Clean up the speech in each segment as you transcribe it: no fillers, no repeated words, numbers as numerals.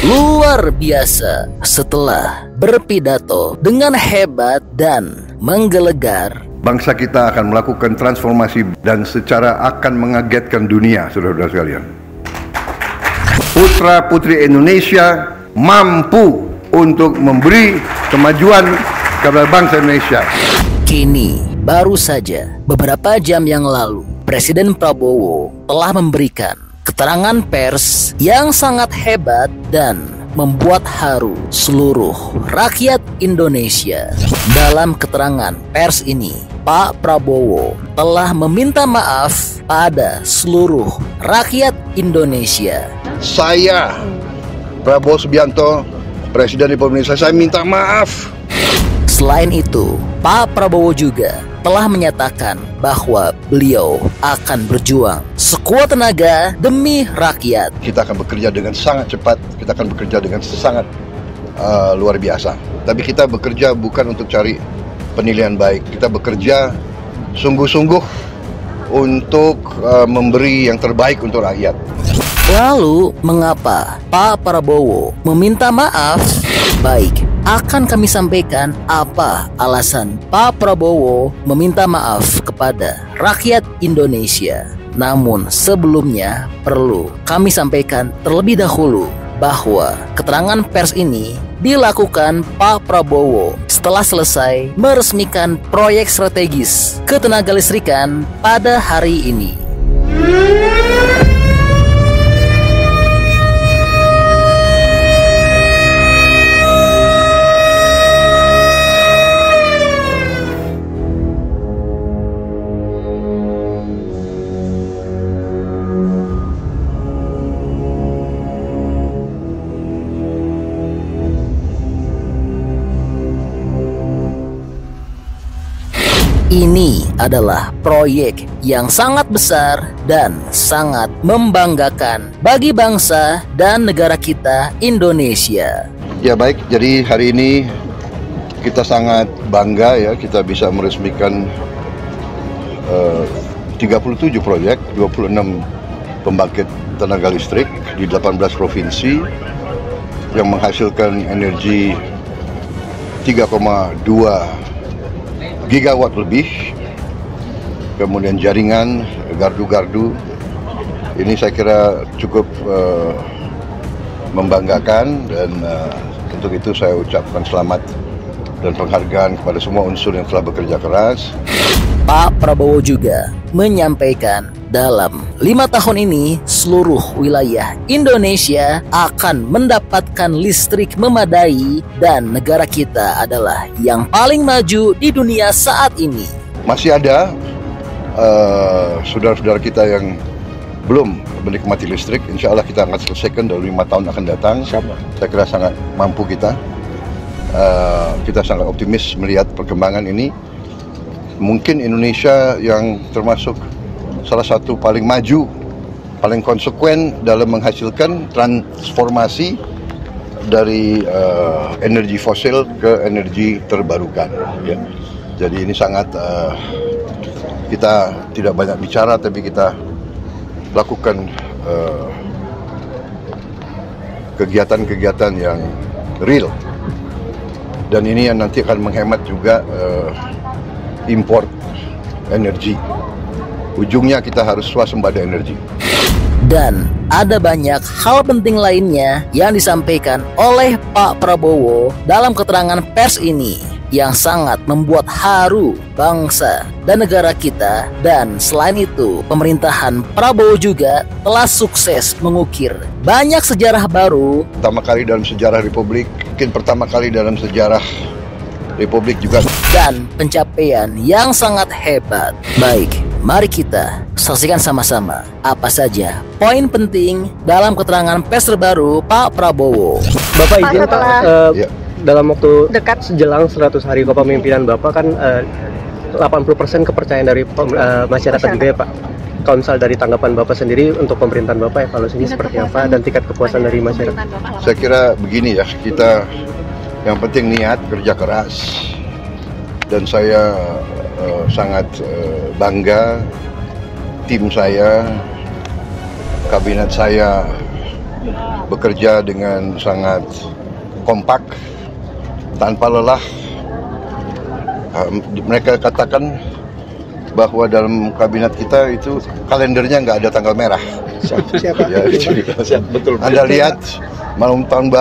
luar biasa setelah berpidato dengan hebat dan menggelegar. Bangsa kita akan melakukan transformasi dan secara akan mengagetkan dunia, saudara-saudara sekalian. Putra-putri Indonesia mampu untuk memberi kemajuan kepada bangsa Indonesia. Kini, baru saja beberapa jam yang lalu, Presiden Prabowo telah memberikan keterangan pers yang sangat hebat dan membuat haru seluruh rakyat Indonesia. Dalam keterangan pers ini, Pak Prabowo telah meminta maaf pada seluruh rakyat Indonesia. Saya, Prabowo Subianto, Presiden Republik Indonesia, saya minta maaf. Selain itu, Pak Prabowo juga telah menyatakan bahwa beliau akan berjuang sekuat tenaga demi rakyat. Kita akan bekerja dengan sangat cepat, kita akan bekerja dengan sangat luar biasa. Tapi kita bekerja bukan untuk cari penilaian baik, kita bekerja sungguh-sungguh untuk memberi yang terbaik untuk rakyat. Lalu, mengapa Pak Prabowo meminta maaf? Baik, akan kami sampaikan apa alasan Pak Prabowo meminta maaf kepada rakyat Indonesia. Namun sebelumnya perlu kami sampaikan terlebih dahulu bahwa keterangan pers ini dilakukan Pak Prabowo setelah selesai meresmikan proyek strategis ketenagalistrikan pada hari ini. Ini adalah proyek yang sangat besar dan sangat membanggakan bagi bangsa dan negara kita Indonesia. Ya baik, jadi hari ini kita sangat bangga ya, kita bisa meresmikan 37 proyek, 26 pembangkit tenaga listrik di 18 provinsi yang menghasilkan energi 3,2 gigawatt lebih, kemudian jaringan, gardu-gardu. Ini saya kira cukup membanggakan dan untuk itu saya ucapkan selamat dan penghargaan kepada semua unsur yang telah bekerja keras. Pak Prabowo juga menyampaikan dalam 5 tahun ini seluruh wilayah Indonesia akan mendapatkan listrik memadai dan negara kita adalah yang paling maju di dunia saat ini. Masih ada saudara-saudara kita yang belum menikmati listrik. Insya Allah kita akan selesaikan dalam 5 tahun akan datang. Saya kira sangat mampu kita. Kita sangat optimis melihat perkembangan ini. Mungkin Indonesia yang termasuk salah satu paling maju, paling konsekuen dalam menghasilkan transformasi dari energi fosil ke energi terbarukan. Ya. Jadi ini sangat kita tidak banyak bicara, tapi kita lakukan kegiatan-kegiatan yang real. Dan ini yang nanti akan menghemat juga import energi. Ujungnya kita harus swasembada energi. Dan ada banyak hal penting lainnya yang disampaikan oleh Pak Prabowo dalam keterangan pers ini yang sangat membuat haru bangsa dan negara kita. Dan selain itu, pemerintahan Prabowo juga telah sukses mengukir banyak sejarah baru. Pertama kali dalam sejarah Republik, mungkin pertama kali dalam sejarah Republik juga. Dan pencapaian yang sangat hebat. Baik, mari kita saksikan sama-sama apa saja poin penting dalam keterangan pers terbaru Pak Prabowo. Bapak izin Pak, ya. Dalam waktu dekat sejelang 100 hari kepemimpinan Bapak kan 80% kepercayaan dari masyarakat juga ya Pak. Kalau misal dari tanggapan Bapak sendiri untuk pemerintahan Bapak, evaluasinya seperti apa dan tingkat kepuasan dari masyarakat? Saya kira begini ya, kita yang penting niat, kerja keras, dan saya sangat bangga tim saya, kabinet saya bekerja dengan sangat kompak, tanpa lelah. Mereka katakan bahwa dalam kabinet kita itu kalendernya nggak ada tanggal merah. Siapa? Ya, Siap, betul. Anda lihat malam tahun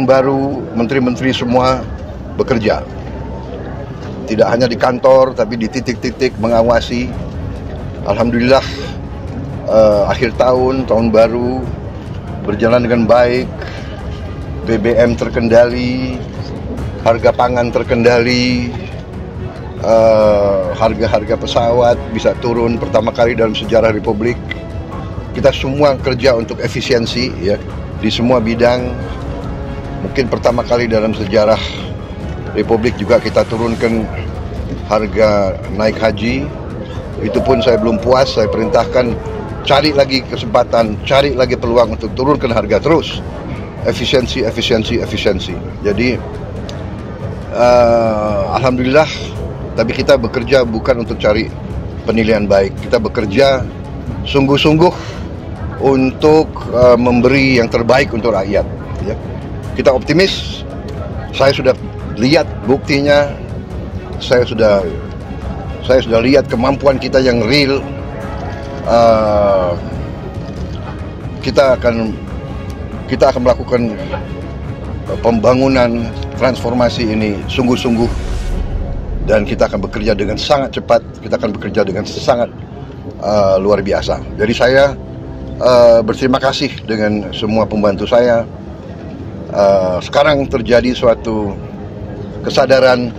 baru, menteri-menteri semua bekerja. Tidak hanya di kantor, tapi di titik-titik mengawasi. Alhamdulillah, akhir tahun baru berjalan dengan baik. BBM terkendali, harga pangan terkendali, harga-harga pesawat bisa turun pertama kali dalam sejarah Republik. Kita semua kerja untuk efisiensi, ya, di semua bidang. Mungkin pertama kali dalam sejarah Republik juga kita turunkan harga naik haji. Itu pun saya belum puas, saya perintahkan cari lagi kesempatan, cari lagi peluang untuk turunkan harga terus. Efisiensi. Jadi alhamdulillah, tapi kita bekerja bukan untuk cari penilaian baik. Kita bekerja sungguh-sungguh untuk memberi yang terbaik untuk rakyat, ya. Kita optimis. Saya sudah lihat buktinya. Saya sudah lihat kemampuan kita yang real. Kita akan melakukan pembangunan transformasi ini sungguh-sungguh, dan kita akan bekerja dengan sangat cepat. Kita akan bekerja dengan sangat luar biasa. Jadi saya berterima kasih dengan semua pembantu saya. Sekarang terjadi suatu kesadaran,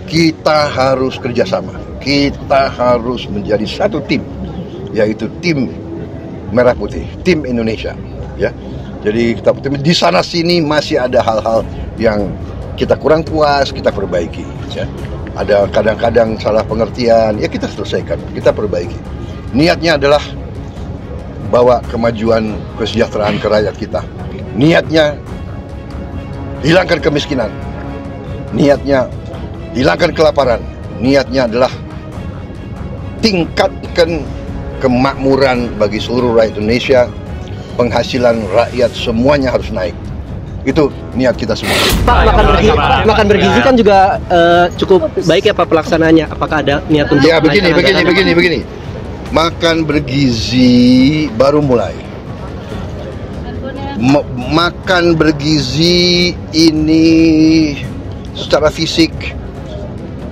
kita harus kerjasama. Kita harus menjadi satu tim, yaitu tim Merah Putih, tim Indonesia, ya. Jadi kita di sana sini masih ada hal-hal yang kita kurang puas, kita perbaiki, ya. Ada kadang-kadang salah pengertian, ya kita selesaikan, kita perbaiki. Niatnya adalah bawa kemajuan, kesejahteraan ke rakyat kita. Niatnya hilangkan kemiskinan. Niatnya hilangkan kelaparan. Niatnya adalah tingkatkan kemakmuran bagi seluruh rakyat Indonesia. Penghasilan rakyat semuanya harus naik. Itu niat kita semua. Pak, makan bergizi kan juga cukup baik ya Pak pelaksanaannya. Apakah ada niat untuk? Ya, begini. Makan bergizi baru mulai. Makan bergizi ini secara fisik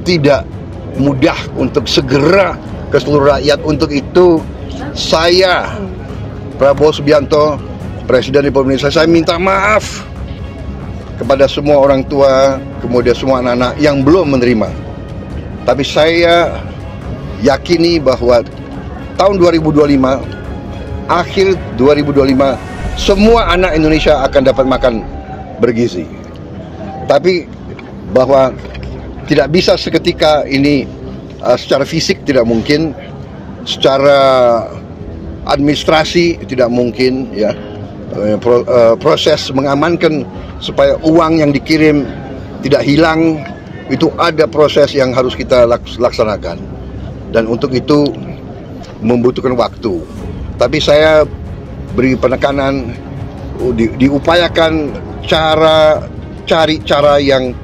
tidak mudah untuk segera ke seluruh rakyat. Untuk itu saya, Prabowo Subianto, Presiden Republik Indonesia, saya minta maaf kepada semua orang tua, kemudian semua anak-anak yang belum menerima. Tapi saya yakini bahwa tahun 2025, akhir 2025, semua anak Indonesia akan dapat makan bergizi. Tapi bahwa tidak bisa seketika ini, secara fisik tidak mungkin, secara administrasi tidak mungkin, ya. Proses mengamankan supaya uang yang dikirim tidak hilang, itu ada proses yang harus kita laksanakan, dan untuk itu membutuhkan waktu. Tapi saya beri penekanan, diupayakan cari cara yang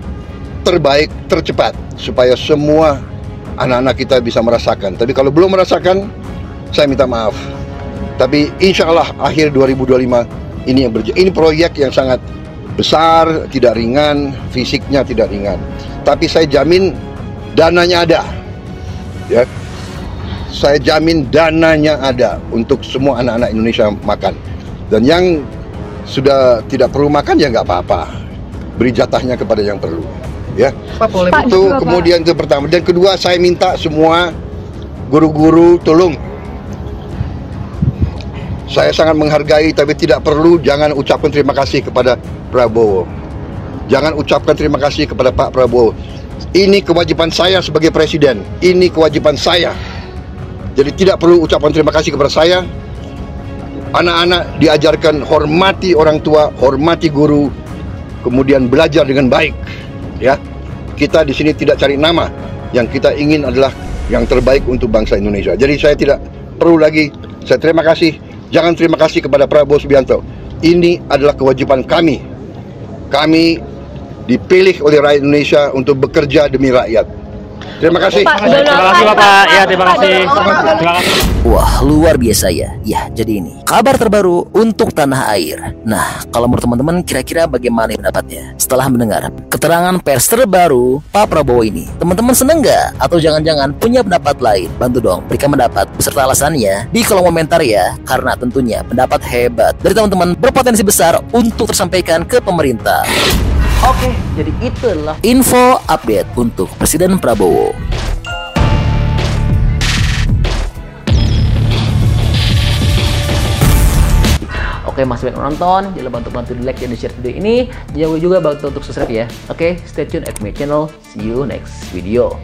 terbaik, tercepat, supaya semua anak-anak kita bisa merasakan. Tapi kalau belum merasakan, saya minta maaf. Tapi insya Allah akhir 2025 ini proyek yang sangat besar, tidak ringan, fisiknya tidak ringan. Tapi saya jamin dananya ada, ya. Saya jamin dananya ada untuk semua anak-anak Indonesia makan. Dan yang sudah tidak perlu makan ya nggak apa-apa, beri jatahnya kepada yang perlu, ya. Itu kemudian itu pertama. Dan kedua, saya minta semua guru-guru tolong. Saya sangat menghargai, tapi tidak perlu, jangan ucapkan terima kasih kepada Prabowo. Jangan ucapkan terima kasih kepada Pak Prabowo. Ini kewajiban saya sebagai presiden. Ini kewajiban saya. Jadi tidak perlu ucapan terima kasih kepada saya. Anak-anak diajarkan hormati orang tua, hormati guru, kemudian belajar dengan baik, ya. Kita di sini tidak cari nama. Yang kita ingin adalah yang terbaik untuk bangsa Indonesia. Jadi saya tidak perlu lagi. Saya terima kasih Jangan terima kasih kepada Prabowo Subianto. Ini adalah kewajiban kami. Kami dipilih oleh rakyat Indonesia untuk bekerja demi rakyat. Terima kasih. Terima kasih Bapak. Ya, terima kasih. Terima kasih. Wah, luar biasa ya. Ya, jadi ini kabar terbaru untuk tanah air. Nah, kalau menurut teman-teman kira-kira bagaimana pendapatnya setelah mendengar keterangan pers terbaru Pak Prabowo ini? Teman-teman seneng nggak? Atau jangan-jangan punya pendapat lain? Bantu dong berikan pendapat beserta alasannya di kolom komentar ya. Karena tentunya pendapat hebat dari teman-teman berpotensi besar untuk tersampaikan ke pemerintah. Oke, jadi itulah info update untuk Presiden Prabowo. Oke, masih banyak nonton, jangan lupa untuk bantu di like dan di share video ini. Jangan lupa juga bantu untuk subscribe ya. Oke, stay tune at my channel. See you next video.